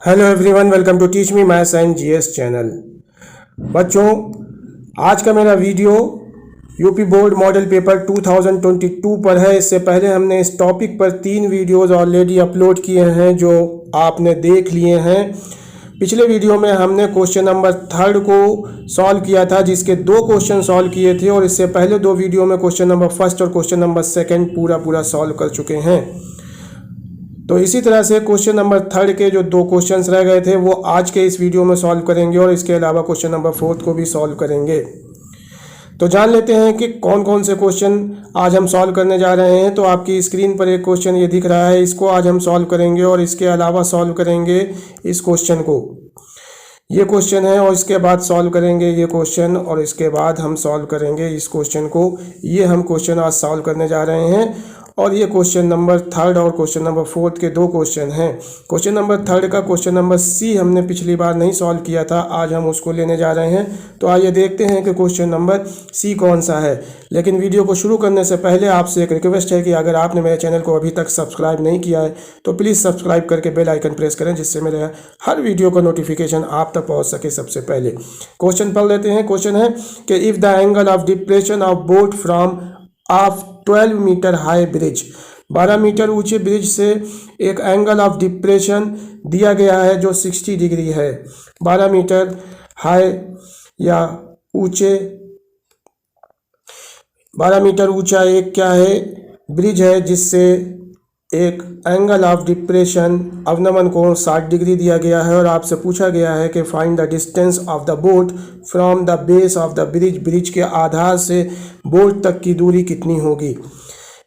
Hello everyone, welcome to teach me maths and GS channel. बच्चों, आज का मेरा video UP board model paper 2022 पर है। इससे पहले हमने इस टॉपिक पर 3 वीडियोस ऑलरेडी अपलोड किए हैं जो आपने देख लिए हैं। पिछले वीडियो में हमने क्वेश्चन नंबर 3 को सॉल्व किया था, जिसके 2 क्वेश्चन सॉल्व किए थे, और इससे पहले 2 वीडियो में क्वेश्चन नंबर 1 और क्वेश्चन नंबर 2 पूरा सॉल्व कर चुके हैं। तो इसी तरह से क्वेश्चन नंबर 3 के जो 2 क्वेश्चंस रह गए थे वो आज के इस वीडियो में सॉल्व करेंगे, और इसके अलावा क्वेश्चन नंबर 4 को भी सॉल्व करेंगे। तो जान लेते हैं कि कौन कौन से क्वेश्चन आज हम सॉल्व करने जा रहे हैं। तो आपकी स्क्रीन पर एक क्वेश्चन ये दिख रहा है, इसको आज हम सॉल्व करेंगे, और इसके अलावा सॉल्व करेंगे इस क्वेश्चन को। ये क्वेश्चन है और इसके बाद सॉल्व करेंगे ये क्वेश्चन, और इसके बाद हम सॉल्व करेंगे इस क्वेश्चन को। ये हम क्वेश्चन आज सॉल्व करने जा रहे हैं, और ये क्वेश्चन नंबर 3 और क्वेश्चन नंबर 4 के 2 क्वेश्चन हैं। क्वेश्चन नंबर 3 का क्वेश्चन नंबर सी हमने पिछली बार नहीं सॉल्व किया था, आज हम उसको लेने जा रहे हैं। तो आइए देखते हैं कि क्वेश्चन नंबर सी कौन सा है। लेकिन वीडियो को शुरू करने से पहले आपसे एक रिक्वेस्ट है कि अगर आपने मेरे चैनल को अभी तक सब्सक्राइब नहीं किया है तो प्लीज़ सब्सक्राइब करके बेल आइकन प्रेस करें, जिससे मेरे हर वीडियो का नोटिफिकेशन आप तक पहुँच सके सबसे पहले। क्वेश्चन पढ़ लेते हैं। क्वेश्चन है कि if the angle of depression of boat from of 12 metre high bridge, 12 metre ऊंचे ब्रिज से एक एंगल ऑफ डिप्रेशन दिया गया है जो 60 डिग्री है। 12 मीटर हाई या ऊंचे, 12 मीटर ऊंचा एक क्या है, ब्रिज है, जिससे एक एंगल ऑफ डिप्रेशन अवनमन कोण 60 डिग्री दिया गया है, और आपसे पूछा गया है कि find the distance of the boat from the base of the bridge, bridge के आधार से बोट तक की दूरी कितनी होगी।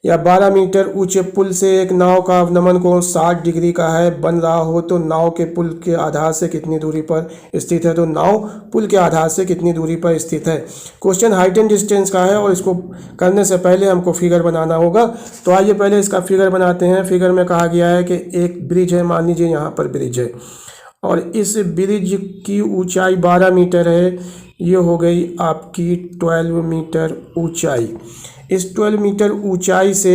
या 12 मीटर ऊंचे पुल से एक नाव का अवनमन कोण 60 डिग्री का है, बन रहा हो तो नाव के पुल के आधार से कितनी दूरी पर स्थित है। तो नाव पुल के आधार से कितनी दूरी पर स्थित है। क्वेश्चन हाइट एंड डिस्टेंस का है, और इसको करने से पहले हमको फिगर बनाना होगा। तो आइए पहले इसका फिगर बनाते हैं। फिगर में कहा गया है कि एक ब्रिज है, मान लीजिए यहाँ पर ब्रिज है, और इस ब्रिज की ऊंचाई 12 मीटर है। ये हो गई आपकी 12 मीटर ऊंचाई। इस 12 मीटर ऊंचाई से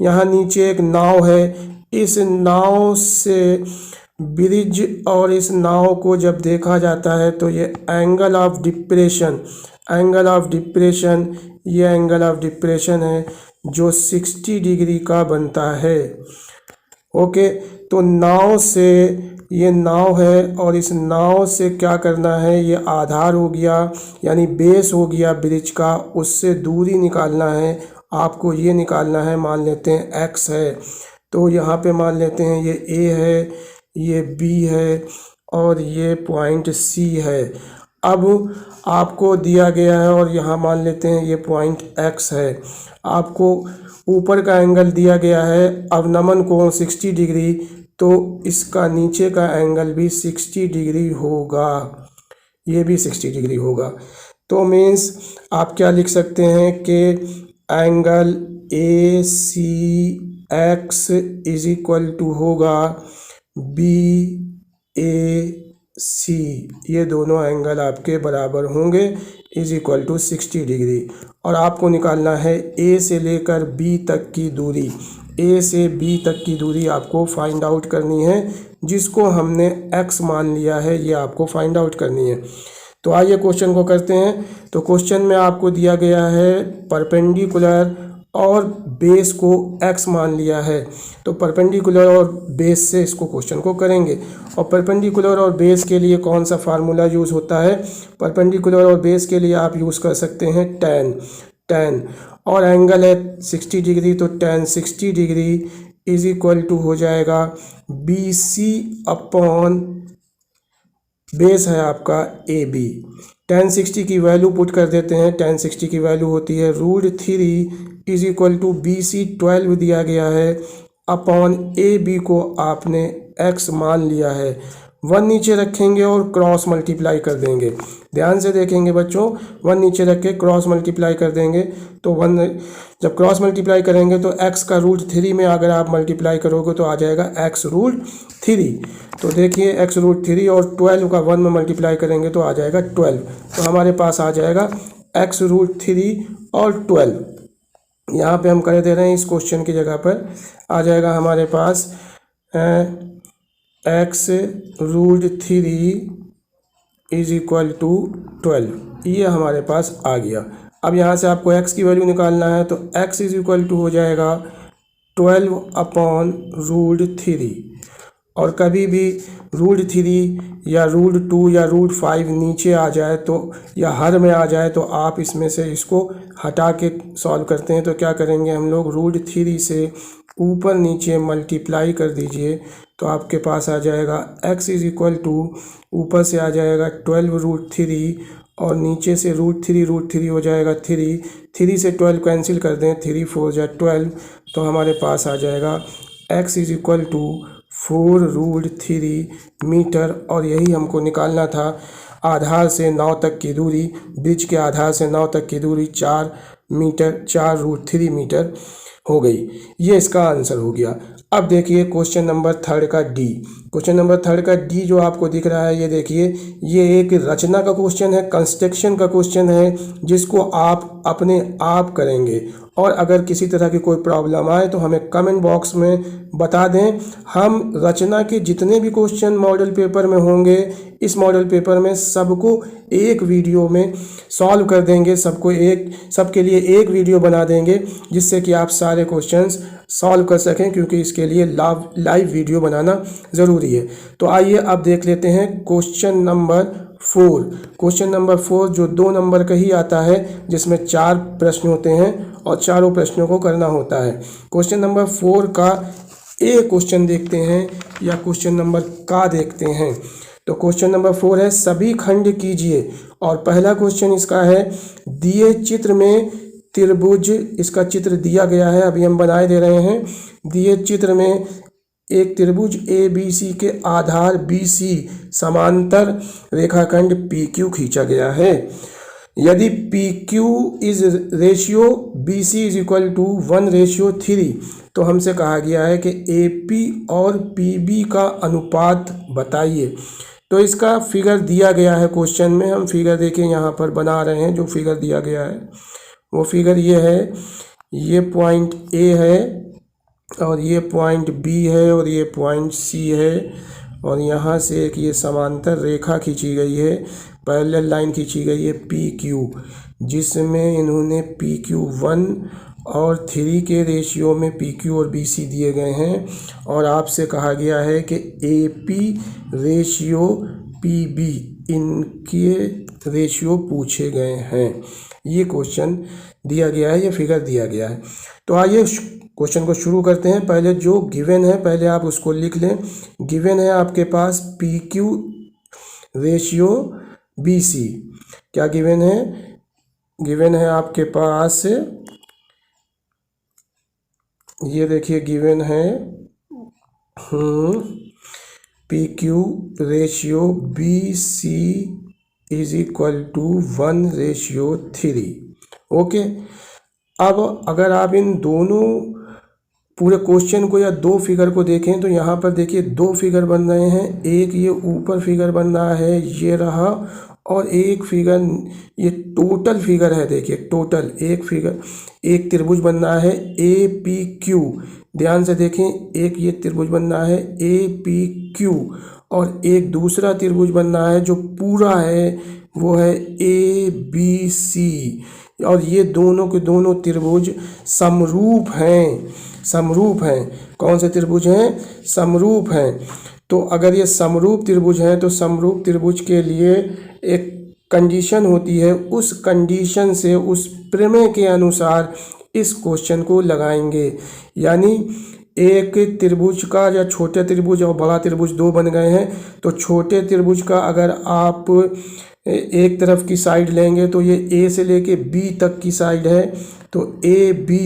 यहाँ नीचे एक नाव है। इस नाव से ब्रिज और इस नाव को जब देखा जाता है तो ये angle of depression, angle of depression, ये एंगल ऑफ डिप्रेशन है जो 60 डिग्री का बनता है। ओके, तो नाव से, ये नाव है, और इस नाव से क्या करना है, ये आधार हो गया यानी बेस हो गया ब्रिज का, उससे दूरी निकालना है आपको। ये निकालना है, मान लेते हैं x है, तो यहाँ पे मान लेते हैं ये a है, ये b है, और ये पॉइंट c है। अब आपको दिया गया है, और यहाँ मान लेते हैं ये पॉइंट x है। आपको ऊपर का एंगल दिया गया है अवनमन कोण 60 डिग्री, तो इसका नीचे का एंगल भी 60 डिग्री होगा, ये भी 60 डिग्री होगा। तो मीन्स आप क्या लिख सकते हैं कि angle A C X is equal to होगा बी ए सी, ये दोनों एंगल आपके बराबर होंगे, इज इक्वल टू 60 डिग्री। और आपको निकालना है ए से लेकर बी तक की दूरी। ए से बी तक की दूरी आपको फाइंड आउट करनी है, जिसको हमने x मान लिया है, ये आपको फाइंड आउट करनी है। तो आइए क्वेश्चन को करते हैं। तो क्वेश्चन में आपको दिया गया है परपेंडिकुलर और बेस को x मान लिया है, तो परपेंडिकुलर और बेस से इसको क्वेश्चन को करेंगे। और परपेंडिकुलर और बेस के लिए कौन सा फार्मूला यूज़ होता है, परपेंडिकुलर और बेस के लिए आप यूज़ कर सकते हैं tan, और एंगल है 60 डिग्री, तो tan 60 degree is equal to हो जाएगा BC अपॉन बेस है आपका AB। tan 60 की वैल्यू पुट कर देते हैं। tan 60 की वैल्यू होती है √3 इज इक्वल टू BC 12 दिया गया है, अपॉन AB को आपने x मान लिया है। 1 नीचे रखेंगे और क्रॉस मल्टीप्लाई कर देंगे। ध्यान से देखेंगे बच्चों, 1 नीचे रख के क्रॉस मल्टीप्लाई कर देंगे, तो 1 जब क्रॉस मल्टीप्लाई करेंगे तो x का √3 में अगर आप मल्टीप्लाई करोगे तो आ जाएगा x√3। तो देखिए x√3 और 12 का 1 में मल्टीप्लाई करेंगे तो आ जाएगा 12। तो हमारे पास आ जाएगा x√3 और 12। यहाँ पे हम कर दे रहे हैं, इस क्वेश्चन की जगह पर आ जाएगा हमारे पास x root 3 is equal to 12, ये हमारे पास आ गया। अब यहाँ से आपको x की वैल्यू निकालना है, तो x इज इक्वल टू हो जाएगा 12 अपॉन रूट 3। और कभी भी रूट 3 या रूट 2 या रूट 5 नीचे आ जाए तो, या हर में आ जाए, तो आप इसमें से इसको हटा के सॉल्व करते हैं। तो क्या करेंगे हम लोग, रूट 3 से ऊपर नीचे मल्टीप्लाई कर दीजिए, तो आपके पास आ जाएगा x इज इक्वल टू, ऊपर से आ जाएगा 12 रूट 3 और नीचे से रूट 3 हो जाएगा 3 से 12 कैंसिल कर दें, 3 4 जा 12, तो हमारे पास आ जाएगा x is equal to 4 root 3 metre. और यही हमको निकालना था, आधार से नाव तक की दूरी, ब्रिज के आधार से नाव तक की दूरी 4 मीटर, 4 रूट 3 मीटर हो गई। ये इसका आंसर हो गया। अब देखिए क्वेश्चन नंबर 3 का डी। क्वेश्चन नंबर 3 का डी जो आपको दिख रहा है, ये देखिए, ये एक रचना का क्वेश्चन है, कंस्ट्रक्शन का क्वेश्चन है, जिसको आप अपने आप करेंगे। और अगर किसी तरह की कोई प्रॉब्लम आए तो हमें कमेंट बॉक्स में बता दें। हम रचना के जितने भी क्वेश्चन मॉडल पेपर में होंगे, इस मॉडल पेपर में सबको एक वीडियो में सॉल्व कर देंगे, सबके लिए एक वीडियो बना देंगे, जिससे कि आप सारे क्वेश्चंस सॉल्व कर सकें, क्योंकि इसके लिए लाइव वीडियो बनाना ज़रूरी है। तो आइए अब देख लेते हैं क्वेश्चन नंबर 4। क्वेश्चन नंबर 4 जो 2 नंबर का ही आता है, जिसमें 4 प्रश्न होते हैं और चारों प्रश्नों को करना होता है। क्वेश्चन नंबर 4 का ए क्वेश्चन देखते हैं या क्वेश्चन नंबर का देखते हैं। तो क्वेश्चन नंबर 4 है, सभी खंड कीजिए। और पहला क्वेश्चन इसका है, दिए चित्र में त्रिभुज, इसका चित्र दिया गया है, अभी हम बनाए दे रहे हैं। दिए चित्र में एक त्रिभुज ABC के आधार BC समांतर रेखाखंड PQ खींचा गया है। यदि PQ is ratio BC is equal to 1:3, तो हमसे कहा गया है कि AP और PB का अनुपात बताइए। तो इसका फिगर दिया गया है क्वेश्चन में, हम फिगर देखें यहाँ पर बना रहे हैं। जो फिगर दिया गया है वो फिगर ये है, ये पॉइंट A है और ये पॉइंट B है और ये पॉइंट C है, और यहाँ से एक ये समांतर रेखा खींची गई है, पैरेलल लाइन खींची गई है PQ, जिसमें इन्होंने PQ 1 और 3 के रेशियो में PQ और BC दिए गए हैं। और आपसे कहा गया है कि AP रेशियो PB, इनके रेशियो पूछे गए हैं। ये क्वेश्चन दिया गया है, ये फिगर दिया गया है। तो आइए क्वेश्चन को शुरू करते हैं। पहले जो गिवन है पहले आप उसको लिख लें। गिवन है आपके पास PQ रेशियो BC। क्या गिवन है? गिवन है आपके पास, ये देखिए गिवन है PQ ratio BC is equal to 1:3। Okay, अब अगर आप इन दोनों पूरे क्वेश्चन को या 2 फिगर को देखें, तो यहाँ पर देखिए 2 फिगर बन रहे हैं। एक ये ऊपर फिगर बन रहा है, ये रहा, और एक फिगर, ये टोटल फिगर है। देखिए टोटल एक फिगर, एक त्रिभुज बन रहा है APQ। ध्यान से देखें, एक ये त्रिभुज बन रहा है APQ और एक दूसरा त्रिभुज बन रहा है जो पूरा है, वो है ABC। और ये दोनों के दोनों त्रिभुज समरूप हैं, समरूप हैं। कौन से त्रिभुज हैं? समरूप हैं। तो अगर ये समरूप त्रिभुज हैं, तो समरूप त्रिभुज के लिए एक कंडीशन होती है, उस कंडीशन से, उस प्रमेय के अनुसार इस क्वेश्चन को लगाएंगे। यानी एक त्रिभुज का, या छोटे त्रिभुज और बड़ा त्रिभुज 2 बन गए हैं, तो छोटे त्रिभुज का अगर आप एक तरफ की साइड लेंगे, तो ये A से लेके B तक की साइड है, तो AB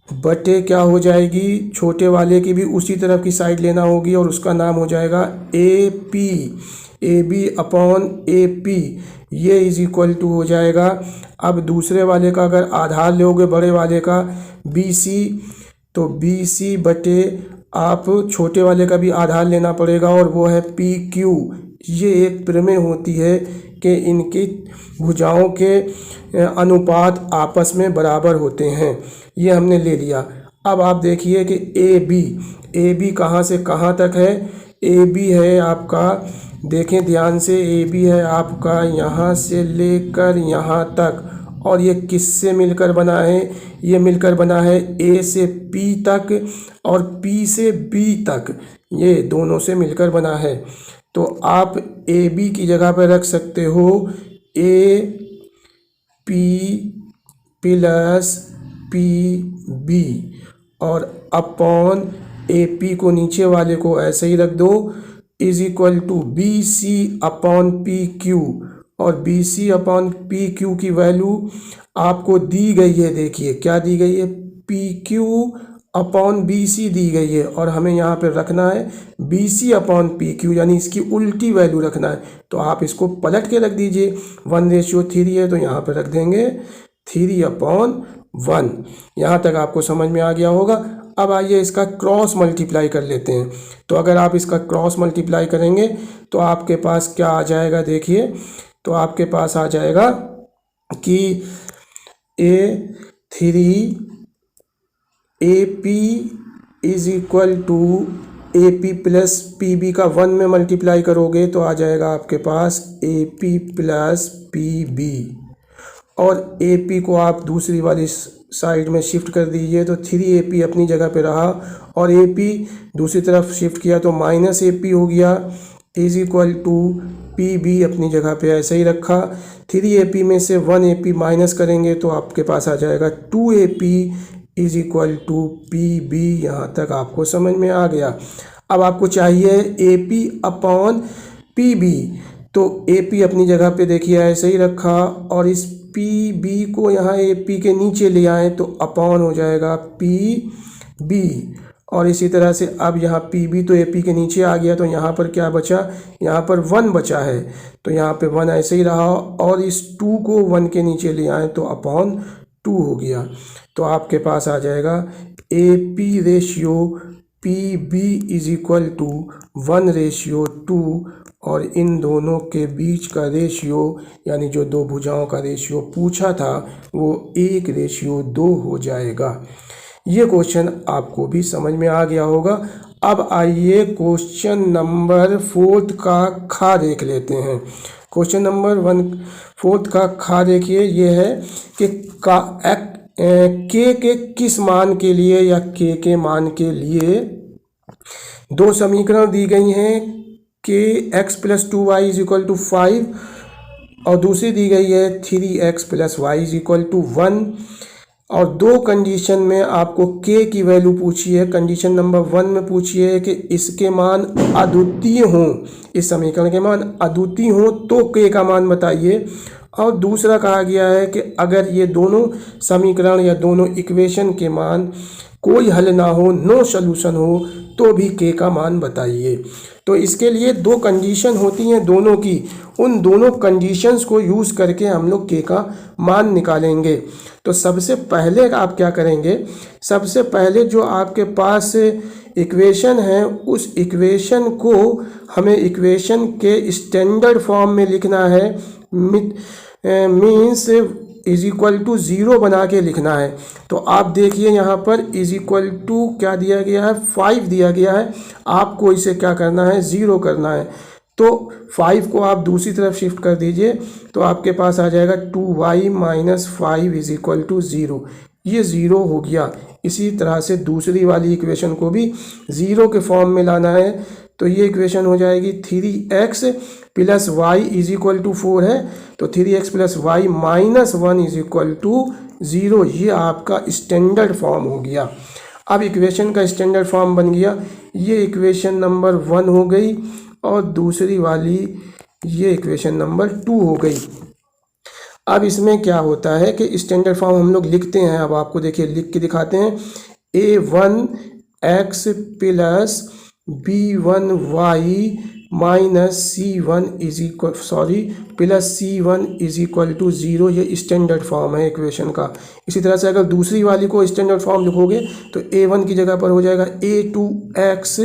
बटे क्या हो जाएगी, छोटे वाले की भी उसी तरफ की साइड लेना होगी, और उसका नाम हो जाएगा AP। AB अपॉन AP, ये इज इक्वल टू हो जाएगा। अब दूसरे वाले का अगर आधार लोगे, बड़े वाले का BC, तो BC बटे आप छोटे वाले का भी आधार लेना पड़ेगा, और वो है PQ। ये एक प्रमेय होती है कि इनकी भुजाओं के अनुपात आपस में बराबर होते हैं। ये हमने ले लिया। अब आप देखिए कि AB कहाँ से कहाँ तक है, ए बी है आपका, देखें ध्यान से, ए बी है आपका यहाँ से लेकर यहाँ तक, और ये किससे मिलकर बना है? ये मिलकर बना है ए से पी तक और पी से बी तक, ये दोनों से मिलकर बना है। तो आप ए बी की जगह पर रख सकते हो A P plus P B, और अपॉन ए पी को नीचे वाले को ऐसे ही रख दो, is equal to B C upon P Q, और B C upon P Q की वैल्यू आपको दी गई है। देखिए क्या दी गई है, P Q upon B C दी गई है, और हमें यहाँ पे रखना है B C upon P Q, यानी इसकी उल्टी वैल्यू रखना है। तो आप इसको पलट के रख दीजिए, 1:3 है तो यहाँ पे रख देंगे 3/1। यहाँ तक आपको समझ में आ गया होगा। अब आइए इसका क्रॉस मल्टीप्लाई कर लेते हैं। तो अगर आप इसका क्रॉस मल्टीप्लाई करेंगे तो आपके पास क्या आ जाएगा, देखिए, तो आपके पास आ जाएगा कि A P is equal to A P plus P B का 1 में मल्टीप्लाई करोगे तो आ जाएगा आपके पास A P plus P B, और ए पी को आप दूसरी वाली साइड में शिफ्ट कर दीजिए तो 3AP अपनी जगह पे रहा, और ए पी दूसरी तरफ शिफ्ट किया तो -AP हो गया, is equal to P B अपनी जगह पे ऐसे ही रखा। 3AP में से 1AP माइनस करेंगे तो आपके पास आ जाएगा 2AP is equal to P B. यहाँ तक आपको समझ में आ गया। अब आपको चाहिए AP अपॉन पी बी, तो AP अपनी जगह पे देखिए ऐसे ही रखा, और इस पी बी को यहाँ AP के नीचे ले आए तो अपॉन हो जाएगा पी बी, और इसी तरह से अब यहाँ पी बी तो AP के नीचे आ गया, तो यहाँ पर क्या बचा, यहाँ पर 1 बचा है, तो यहाँ पे 1 ऐसे ही रहा, और इस 2 को 1 के नीचे ले आए तो अपॉन 2 हो गया। तो आपके पास आ जाएगा AP ratio P B is equal to 1:2, और इन दोनों के बीच का रेशियो, यानी जो दो भुजाओं का रेशियो पूछा था वो 1:2 हो जाएगा। ये क्वेश्चन आपको भी समझ में आ गया होगा। अब आइए क्वेश्चन नंबर 4 का खा देख लेते हैं। क्वेश्चन नंबर 4 का खा देखिए, ये है कि के किस मान के लिए, या के मान के लिए दो समीकरण दी गई हैं, के X plus 2y is equal to 5, और दूसरी दी गई है 3x plus Y is equal to 1, और दो कंडीशन में आपको के की वैल्यू पूछी है। कंडीशन नंबर 1 में पूछी है कि इसके मान अद्वितीय हों, इस समीकरण के मान अद्वितीय हों तो के का मान बताइए, और दूसरा कहा गया है कि अगर ये दोनों समीकरण या दोनों इक्वेशन के मान कोई हल ना हो, नो सॉल्यूशन हो, तो भी के का मान बताइए। तो इसके लिए दो कंडीशन होती हैं दोनों की, उन दोनों कंडीशंस को यूज़ करके हम लोग के का मान निकालेंगे। तो सबसे पहले आप क्या करेंगे, सबसे पहले जो आपके पास इक्वेशन है उस इक्वेशन को हमें इक्वेशन के स्टैंडर्ड फॉर्म में लिखना है, मीन्स इज इक्वल टू 0 बना के लिखना है। तो आप देखिए यहाँ पर इज इक्वल टू क्या दिया गया है, 5 दिया गया है, आपको इसे क्या करना है, 0 करना है। तो 5 को आप दूसरी तरफ शिफ्ट कर दीजिए तो आपके पास आ जाएगा 2y minus 5 is equal to 0, ये 0 हो गया। इसी तरह से दूसरी वाली इक्वेशन को भी 0 के फॉर्म में लाना है, तो ये इक्वेशन हो जाएगी 3x plus Y is equal to 4 है, तो 3x plus Y minus 1 is equal to 0, ये आपका स्टैंडर्ड फॉर्म हो गया। अब इक्वेशन का स्टैंडर्ड फॉर्म बन गया, ये इक्वेशन नंबर 1 हो गई, और दूसरी वाली ये इक्वेशन नंबर 2 हो गई। अब इसमें क्या होता है कि स्टैंडर्ड फॉर्म हम लोग लिखते हैं, अब आपको देखिए लिख के दिखाते हैं, a1x plus b1y minus C1 is equal plus C1 is equal to 0, ये स्टैंडर्ड फॉर्म है इक्वेशन का। इसी तरह से अगर दूसरी वाली को स्टैंडर्ड फॉर्म लिखोगे तो a1 की जगह पर हो जाएगा a2x,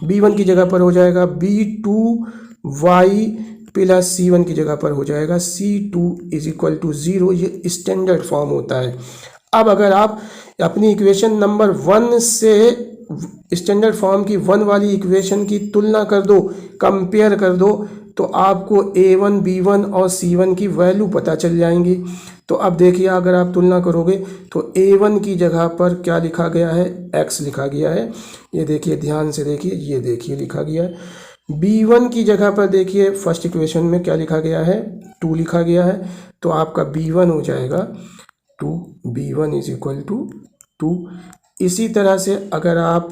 b1 की जगह पर हो जाएगा b2y प्लस C1 की जगह पर हो जाएगा C2 इज इक्वल टू 0, ये स्टैंडर्ड फॉर्म होता है। अब अगर आप अपनी इक्वेशन नंबर 1 से स्टैंडर्ड फॉर्म की 1 वाली इक्वेशन की तुलना कर दो, कंपेयर कर दो, तो आपको A1, B1 और C1 की वैल्यू पता चल जाएंगी। तो अब देखिए अगर आप तुलना करोगे तो A1 की जगह पर क्या लिखा गया है, x लिखा गया है। ये देखिए ध्यान से देखिए, ये देखिए लिखा गया है। B1 की जगह पर देखिए फर्स्ट इक्वेशन में क्या लिखा गया है, 2 लिखा गया है। तो आपका B1 हो जाएगा 2, B1 इज इक्वल टू 2। इसी तरह से अगर आप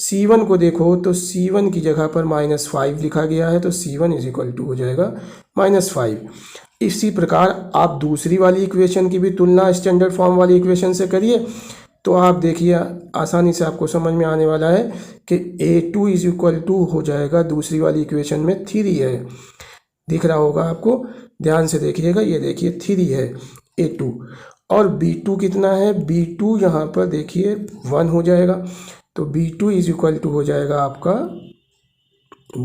C1 को देखो तो C1 की जगह पर -5 लिखा गया है, तो C1 इज इक्वल टू हो जाएगा -5। इसी प्रकार आप दूसरी वाली इक्वेशन की भी तुलना स्टैंडर्ड फॉर्म वाली इक्वेशन से करिए, तो आप देखिए आसानी से आपको समझ में आने वाला है कि A2 इज इक्वल टू हो जाएगा, दूसरी वाली इक्वेशन में 3 है, दिख रहा होगा आपको, ध्यान से देखिएगा, ये देखिए 3 है A2। और B2 कितना है, B2 यहाँ पर देखिए 1 हो जाएगा। तो B2 इज इक्वल टू हो जाएगा आपका,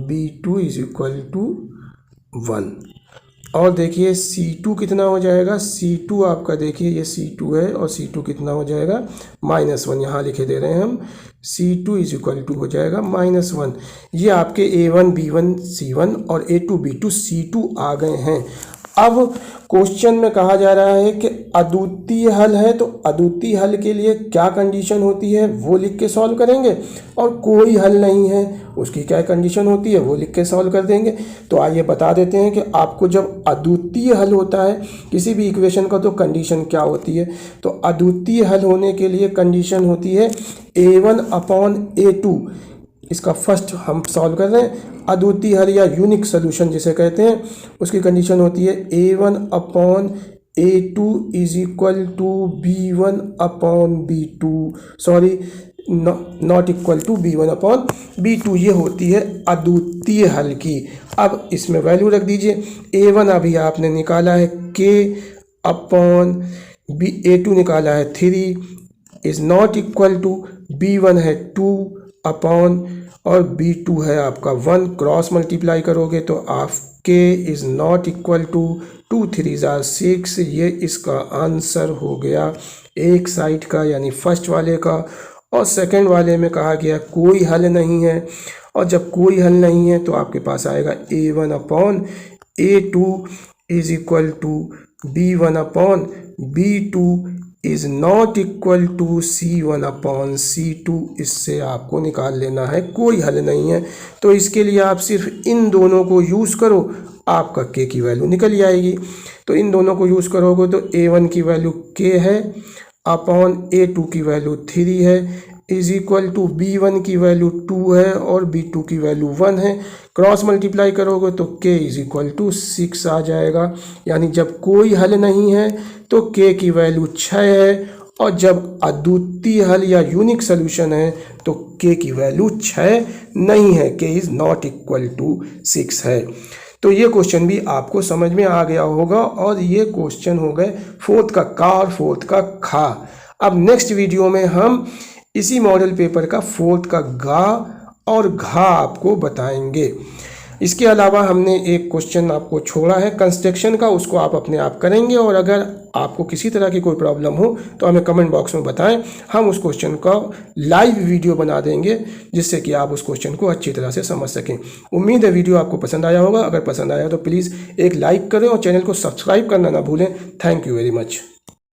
B2 इज इक्वल टू 1। और देखिए C2 कितना हो जाएगा, C2 आपका देखिए ये C2 है, और C2 कितना हो जाएगा -1, यहाँ लिखे दे रहे हैं हम, C2 इज इक्वल टू हो जाएगा -1। ये आपके A1, B1, C1 और A2, B2, C2 आ गए हैं। अब क्वेश्चन में कहा जा रहा है कि अद्वितीय हल है, तो अद्वितीय हल के लिए क्या कंडीशन होती है वो लिख के सॉल्व करेंगे, और कोई हल नहीं है उसकी क्या कंडीशन होती है वो लिख के सॉल्व कर देंगे। तो आइए बता देते हैं कि आपको जब अद्वितीय हल होता है किसी भी इक्वेशन का तो कंडीशन क्या होती है। तो अद्वितीय हल होने के लिए कंडीशन होती है A1/A2। इसका फर्स्ट हम सॉल्व कर रहे हैं, अद्वितीय हल या यूनिक सोल्यूशन जिसे कहते हैं, उसकी कंडीशन होती है A1/A2 is equal to B1/B2, sorry not equal to B1/B2। ये होती है अद्वितीय हल की। अब इसमें वैल्यू रख दीजिए, A1 अभी आपने निकाला है K/A2 निकाला है 3 is not equal to B1 है 2 और B2 है आपका 1, क्रॉस मल्टीप्लाई करोगे तो आप K is not equal to 2 3 = 6। ये इसका आंसर हो गया एक साइड का यानी फर्स्ट वाले का। और सेकंड वाले में कहा गया कोई हल नहीं है, और जब कोई हल नहीं है तो आपके पास आएगा A1/A2 is equal to B1/B2 is not equal to C1/C2। इससे आपको निकाल लेना है, कोई हल नहीं है। तो इसके लिए आप सिर्फ इन दोनों को यूज़ करो, आपका K की वैल्यू निकल जाएगी। तो इन दोनों को यूज़ करोगे तो A1 की वैल्यू K है अपॉन A2 की वैल्यू 3 है इज इक्वल टू B1 की वैल्यू 2 है और B2 की वैल्यू 1 है। क्रॉस मल्टीप्लाई करोगे तो K इज इक्वल टू 6 आ जाएगा। यानी जब कोई हल नहीं है तो K की वैल्यू 6 है, और जब अद्वितीय हल या यूनिक सोल्यूशन है तो K की वैल्यू 6 नहीं है, K is not equal to 6 है। तो ये क्वेश्चन भी आपको समझ में आ गया होगा, और ये क्वेश्चन हो गए फोर्थ का का और फोर्थ का खा। अब नेक्स्ट वीडियो में हम इसी मॉडल पेपर का फोर्थ का गा और घा आपको बताएंगे। इसके अलावा हमने एक क्वेश्चन आपको छोड़ा है कंस्ट्रक्शन का, उसको आप अपने आप करेंगे, और अगर आपको किसी तरह की कोई प्रॉब्लम हो तो हमें कमेंट बॉक्स में बताएं, हम उस क्वेश्चन का लाइव वीडियो बना देंगे जिससे कि आप उस क्वेश्चन को अच्छी तरह से समझ सकें। उम्मीद है वीडियो आपको पसंद आया होगा। अगर पसंद आया तो प्लीज़ एक लाइक करें और चैनल को सब्सक्राइब करना ना भूलें। Thank you very much.